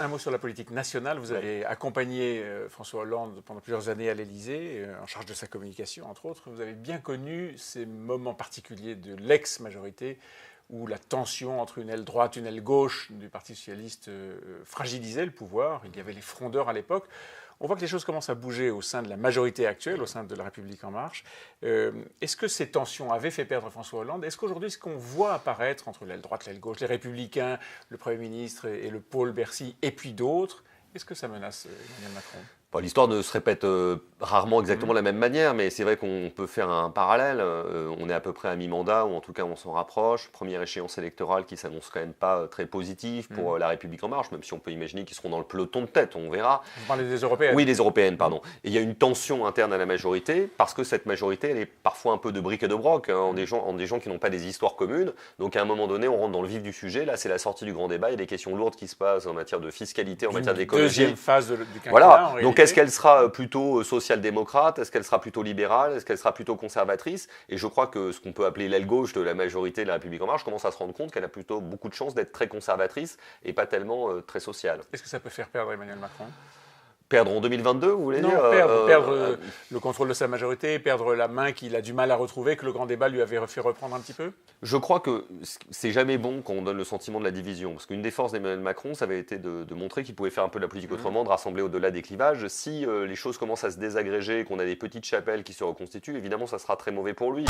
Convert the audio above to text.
Un mot sur la politique nationale. Vous avez accompagné François Hollande pendant plusieurs années à l'Élysée, en charge de sa communication, entre autres. Vous avez bien connu ces moments particuliers de l'ex-majorité où la tension entre une aile droite, une aile gauche du Parti socialiste fragilisait le pouvoir. Il y avait les frondeurs à l'époque. On voit que les choses commencent à bouger au sein de la majorité actuelle, au sein de la République En Marche. Est-ce que ces tensions avaient fait perdre François Hollande? Est-ce qu'aujourd'hui, ce qu'on voit apparaître entre l'aile droite, l'aile gauche, les Républicains, le Premier ministre et le pôle Bercy, et puis d'autres, est-ce que ça menace Emmanuel Macron? Bon, l'histoire ne se répète rarement exactement de la même manière, mais c'est vrai qu'on peut faire un parallèle. On est à peu près à mi-mandat, ou en tout cas on s'en rapproche. Première échéance électorale qui s'annonce quand même pas très positive pour la République En Marche, même si on peut imaginer qu'ils seront dans le peloton de tête, on verra. Vous parlez des européennes? Oui, des européennes, pardon. Et il y a une tension interne à la majorité, parce que cette majorité, elle est parfois un peu de briques et de broc, en des gens qui n'ont pas des histoires communes. Donc à un moment donné, on rentre dans le vif du sujet. Là, c'est la sortie du grand débat. Il y a des questions lourdes qui se passent en matière de fiscalité, en matière d'écologie. Deuxième phase du quinquennat, voilà. en Donc est-ce qu'elle sera plutôt social-démocrate? Est-ce qu'elle sera plutôt libérale? Est-ce qu'elle sera plutôt conservatrice? Et je crois que ce qu'on peut appeler l'aile gauche de la majorité de la République En Marche commence à se rendre compte qu'elle a plutôt beaucoup de chances d'être très conservatrice et pas tellement très sociale. Est-ce que ça peut faire perdre Emmanuel Macron? Perdre en 2022, vous voulez dire? Perdre le contrôle de sa majorité, perdre la main qu'il a du mal à retrouver, que le grand débat lui avait fait reprendre un petit peu? Je crois que c'est jamais bon quand on donne le sentiment de la division. Parce qu'une des forces d'Emmanuel Macron, ça avait été de montrer qu'il pouvait faire un peu de la politique autrement, de rassembler au-delà des clivages. Si les choses commencent à se désagréger, qu'on a des petites chapelles qui se reconstituent, évidemment, ça sera très mauvais pour lui.